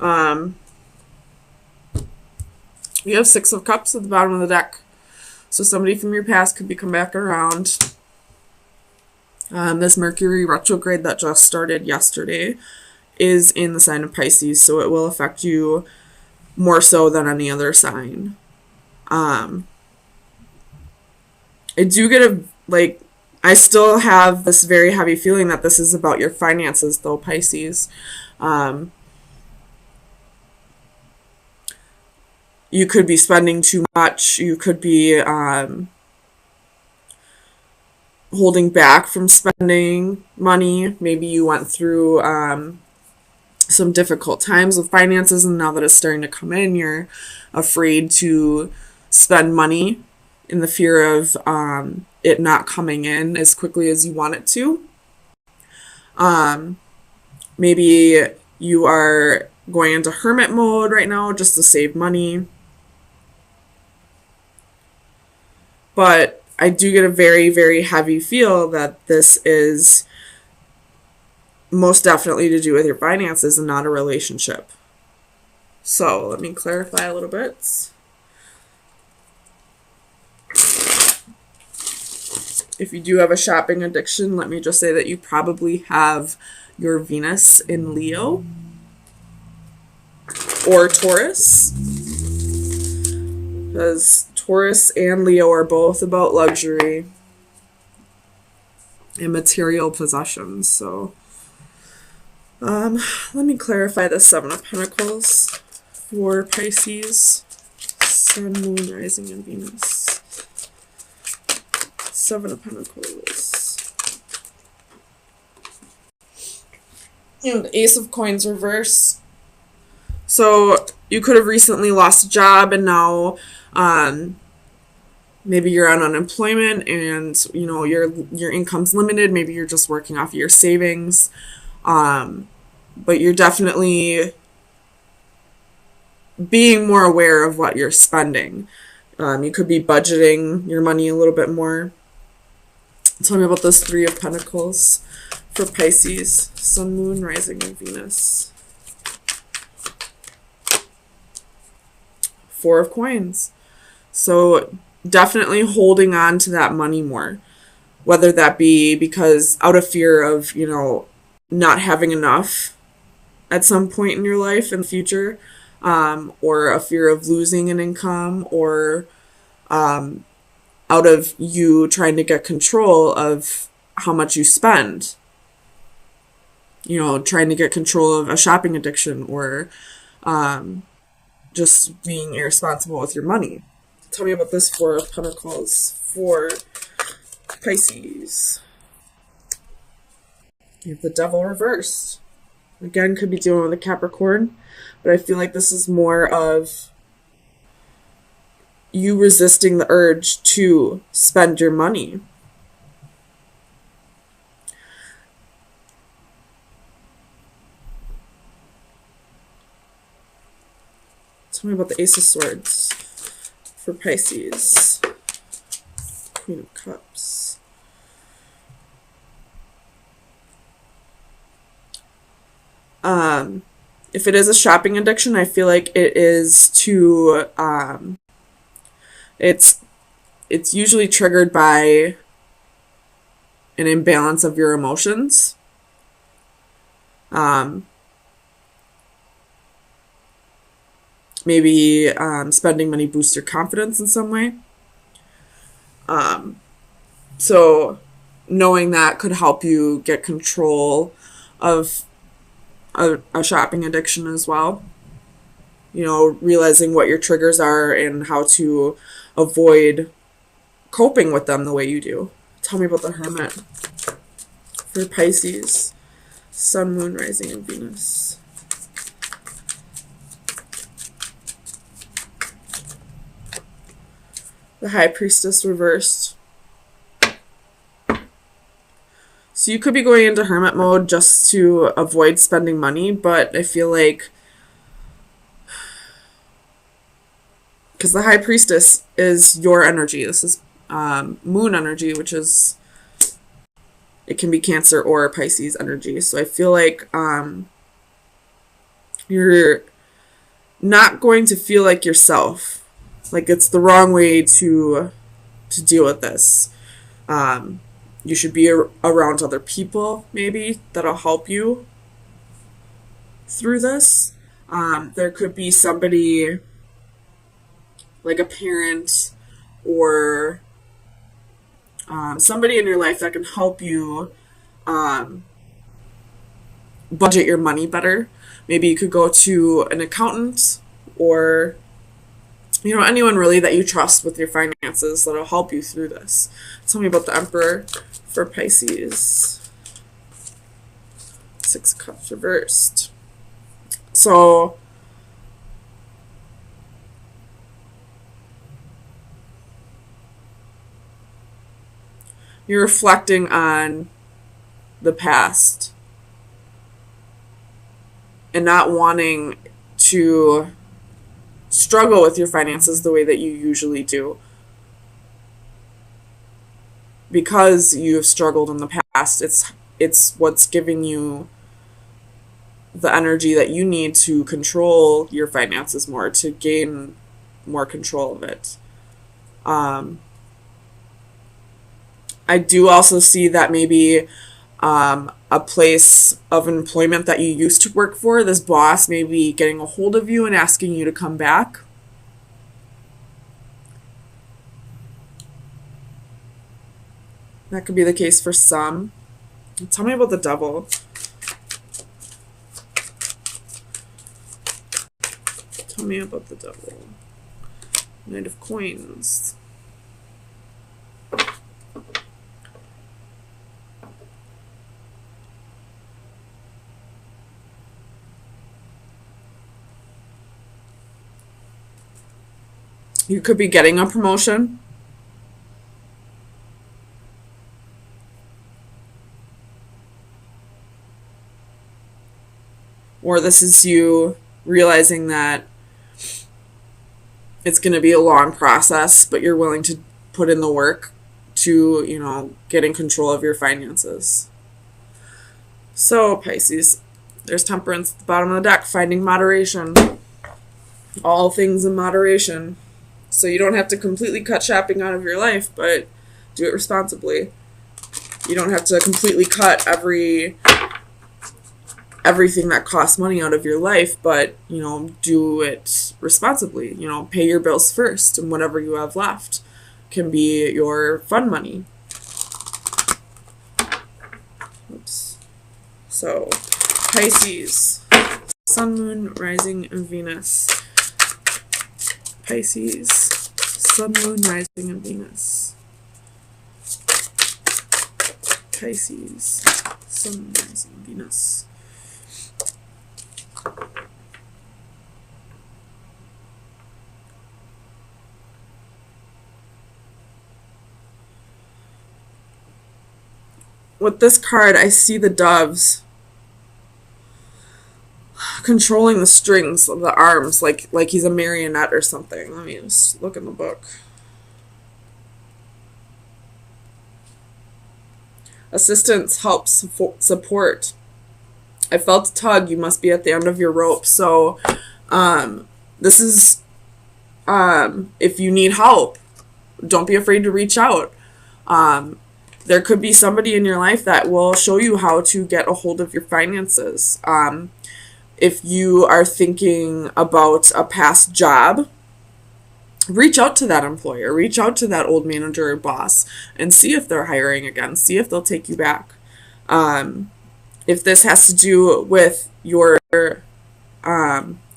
Um, you have Six of Cups at the bottom of the deck. So somebody from your past could be come back around. This Mercury retrograde that just started yesterday is in the sign of Pisces, so it will affect you more so than any other sign. I do get I still have this very heavy feeling that this is about your finances, though, Pisces. You could be spending too much. You could be holding back from spending money. Maybe you went through some difficult times with finances, and now that it's starting to come in, you're afraid to spend money in the fear of it not coming in as quickly as you want it to. Maybe you are going into hermit mode right now just to save money. But I do get a very, very heavy feel that this is most definitely to do with your finances and not a relationship. So let me clarify a little bit. If you do have a shopping addiction, let me just say that you probably have your Venus in Leo or Taurus, because Taurus and Leo are both about luxury and material possessions. So let me clarify the Seven of Pentacles for Pisces, Sun, Moon, Rising, and Venus. Seven of Pentacles. And the Ace of Coins reverse. So you could have recently lost a job, and now maybe you're on unemployment, and your income's limited. Maybe you're just working off of your savings, but you're definitely being more aware of what you're spending. You could be budgeting your money a little bit more. Tell me about this Three of Pentacles for Pisces, Sun, Moon, Rising, and Venus. Four of Coins. So definitely holding on to that money more, whether that be because out of fear of, not having enough at some point in your life in the future, or a fear of losing an income, or out of you trying to get control of how much you spend. Trying to get control of a shopping addiction, or just being irresponsible with your money. Tell me about this Four of Pentacles for Pisces. You have the Devil reversed. Again, could be dealing with a Capricorn, but I feel like this is more of you resisting the urge to spend your money. Tell me about the Ace of Swords for Pisces. Queen of Cups. If it is a shopping addiction, I feel like it is to it's usually triggered by an imbalance of your emotions. Maybe spending money boosts your confidence in some way. So knowing that could help you get control of a shopping addiction as well. Realizing what your triggers are and how to avoid coping with them the way you do. Tell me about the Hermit for Pisces, Sun, Moon, Rising, and Venus. The High Priestess reversed. So you could be going into hermit mode just to avoid spending money, but I feel like because the High Priestess is your energy. This is moon energy, which is, it can be Cancer or Pisces energy. So I feel like you're not going to feel like yourself. Like it's the wrong way to deal with this. You should be around other people, maybe, that'll help you through this. There could be somebody like a parent or somebody in your life that can help you budget your money better. Maybe you could go to an accountant or anyone really that you trust with your finances that'll help you through this. Tell me about the Emperor for Pisces. 6 of Cups reversed. So you're reflecting on the past and not wanting to struggle with your finances the way that you usually do, because you've struggled in the past. It's what's giving you the energy that you need to control your finances more, to gain more control of it. I do also see that maybe a place of employment that you used to work for, this boss may be getting a hold of you and asking you to come back. That could be the case for some. Tell me about the Devil. Tell me about the Devil. Knight of Coins. You could be getting a promotion. Or this is you realizing that it's going to be a long process, but you're willing to put in the work to, get in control of your finances. So, Pisces, there's Temperance at the bottom of the deck, finding moderation. All things in moderation. So you don't have to completely cut shopping out of your life, but do it responsibly. You don't have to completely cut everything that costs money out of your life, but, do it responsibly. Pay your bills first, and whatever you have left can be your fun money. Oops. So, Pisces, Sun, Moon, Rising, and Venus. Pisces, Sun, Moon, Rising, and Venus. Pisces, Sun, Rising, Venus. With this card, I see the doves controlling the strings of the arms, like he's a marionette or something. Let me just look in the book. Assistance, help, support. I felt a tug. You must be at the end of your rope. So this is, if you need help, don't be afraid to reach out. There could be somebody in your life that will show you how to get a hold of your finances. If you are thinking about a past job, reach out to that employer, reach out to that old manager or boss, and see if they're hiring again, see if they'll take you back. If this has to do with your,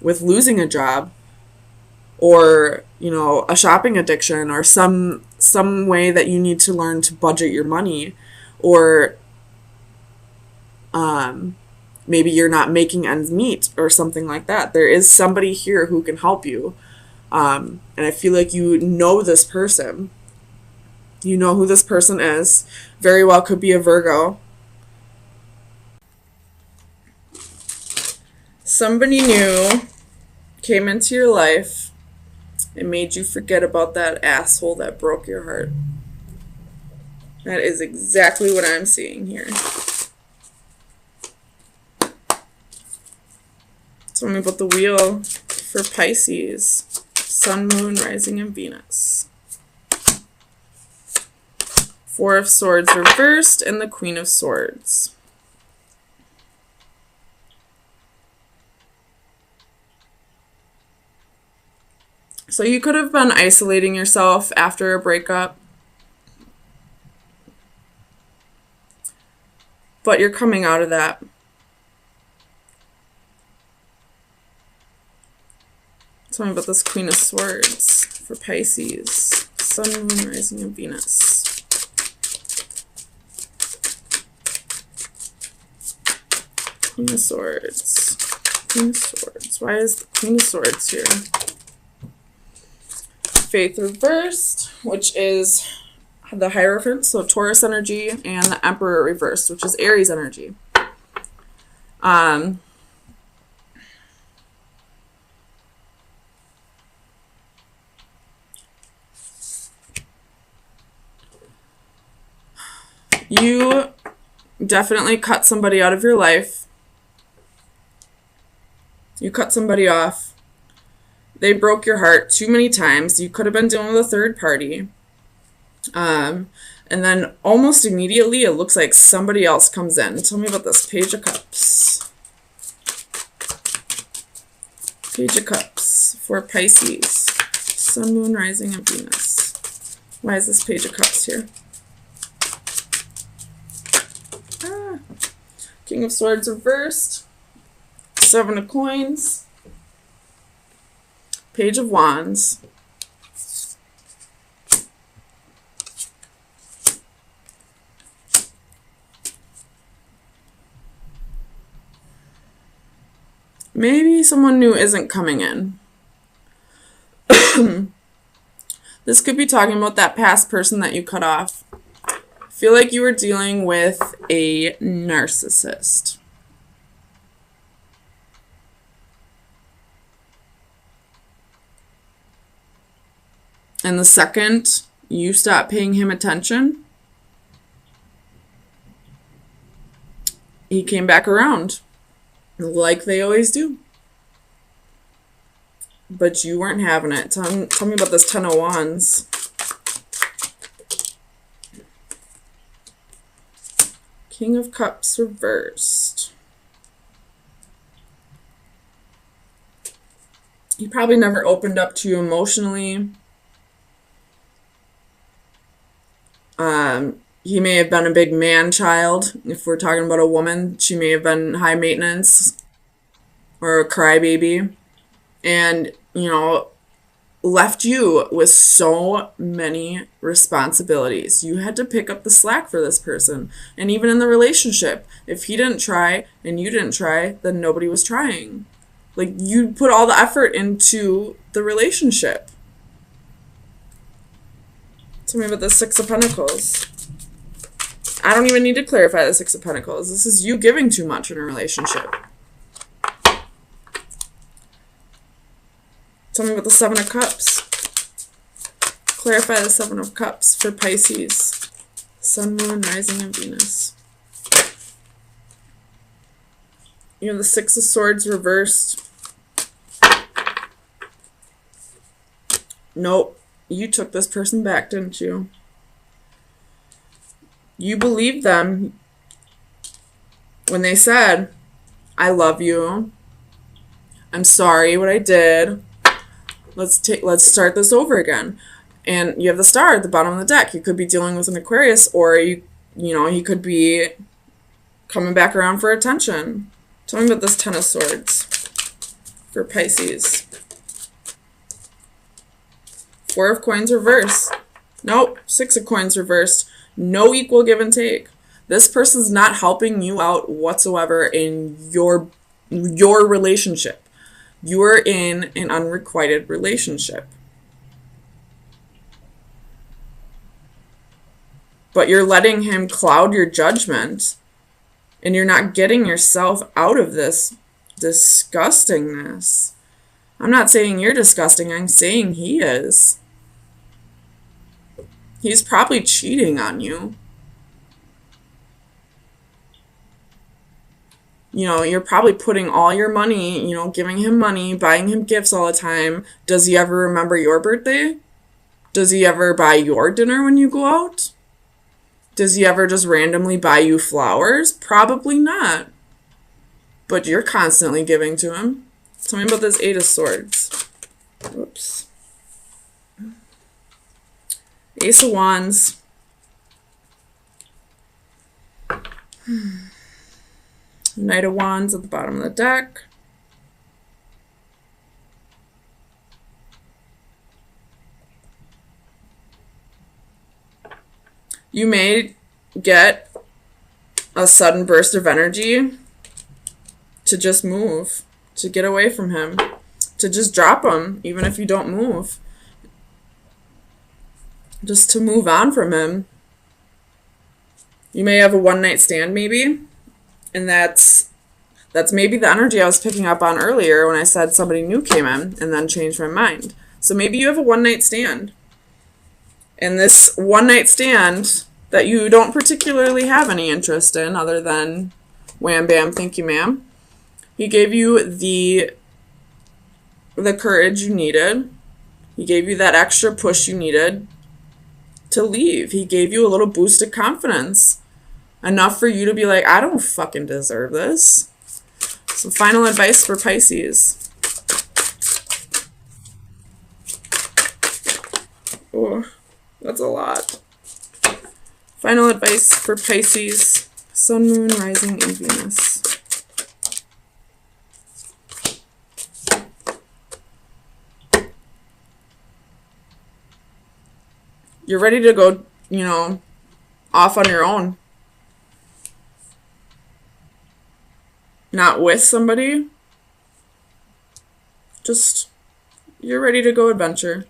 with losing a job, or, a shopping addiction, or some way that you need to learn to budget your money, or, maybe you're not making ends meet or something like that, there is somebody here who can help you. And I feel like you know this person. You know who this person is. Very well could be a Virgo. Somebody new came into your life and made you forget about that asshole that broke your heart. That is exactly what I'm seeing here. Tell me about the Wheel for Pisces, Sun, Moon, Rising, and Venus. Four of Swords reversed and the Queen of Swords. So you could have been isolating yourself after a breakup, but you're coming out of that. Tell me about this Queen of Swords for Pisces, Sun, Moon, Rising, and Venus. Queen of Swords. Queen of Swords. Why is the Queen of Swords here? Faith reversed, which is the Hierophant, so Taurus energy, and the Emperor reversed, which is Aries energy. You definitely cut somebody out of your life. You cut somebody off. They broke your heart too many times. You could have been dealing with a third party. And then almost immediately, it looks like somebody else comes in. Tell me about this Page of Cups. Page of Cups for Pisces, Sun, Moon, Rising, and Venus. Why is this Page of Cups here? King of Swords reversed. Seven of Coins. Page of Wands. Maybe someone new isn't coming in. This could be talking about that past person that you cut off. I feel like you were dealing with a narcissist. And the second you stop paying him attention, he came back around, like they always do. But you weren't having it. Tell me about this Ten of Wands. King of Cups reversed. He probably never opened up to you emotionally. He may have been a big man child. If we're talking about a woman, she may have been high maintenance or a crybaby. And, you know, left you with so many responsibilities. You had to pick up the slack for this person. And even in the relationship, if he didn't try and you didn't try, then nobody was trying. Like, you put all the effort into the relationship. Tell me about the Six of Pentacles. I don't even need to clarify the Six of Pentacles. This is you giving too much in a relationship. Tell me about the Seven of Cups. Clarify the Seven of Cups for Pisces, Sun, Moon, Rising, and Venus. You have the Six of Swords reversed. Nope. You took this person back, didn't you? You believed them when they said, I love you. I'm sorry what I did. Let's start this over again. And you have the Star at the bottom of the deck. You could be dealing with an Aquarius, or you know, he could be coming back around for attention. Tell me about this Ten of Swords for Pisces. Four of Coins reversed. Nope. Six of Coins reversed. No equal give and take. This person's not helping you out whatsoever in your relationship. You are in an unrequited relationship. But you're letting him cloud your judgment, and you're not getting yourself out of this disgustingness. I'm not saying you're disgusting. I'm saying he is. He's probably cheating on you. You know, you're probably putting all your money, you know, giving him money, buying him gifts all the time. Does he ever remember your birthday? Does he ever buy your dinner when you go out? Does he ever just randomly buy you flowers? Probably not. But you're constantly giving to him. Tell me about this Eight of Swords. Whoops. Ace of Wands. Knight of Wands at the bottom of the deck. You may get a sudden burst of energy to just move, to get away from him, to just drop him, even if you don't move. Just to move on from him. You may have a one-night stand, maybe, and that's maybe the energy I was picking up on earlier when I said somebody new came in and then changed my mind. So maybe you have a one-night stand. And this one-night stand that you don't particularly have any interest in other than wham bam, thank you ma'am. He gave you the courage you needed. He gave you that extra push you needed to leave. He gave you a little boost of confidence. Enough for you to be like, I don't fucking deserve this. So final advice for Pisces. Oh, that's a lot. Final advice for Pisces. Sun, Moon, Rising, and Venus. You're ready to go, you know, off on your own. Not with somebody. Just, you're ready to go adventure.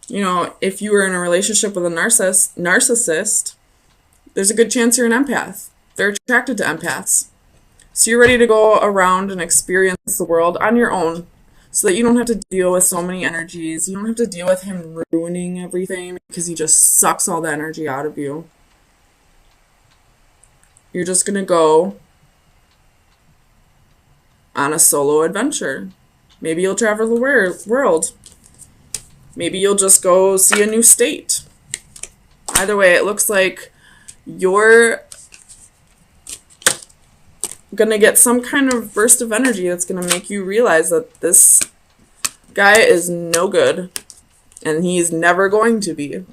You know, if you were in a relationship with a narcissist, there's a good chance you're an empath. They're attracted to empaths. So you're ready to go around and experience the world on your own so that you don't have to deal with so many energies. You don't have to deal with him ruining everything because he just sucks all the energy out of you. You're just going to go on a solo adventure. Maybe you'll travel the world. Maybe you'll just go see a new state. Either way, it looks like you're going to get some kind of burst of energy that's going to make you realize that this guy is no good. And he's never going to be.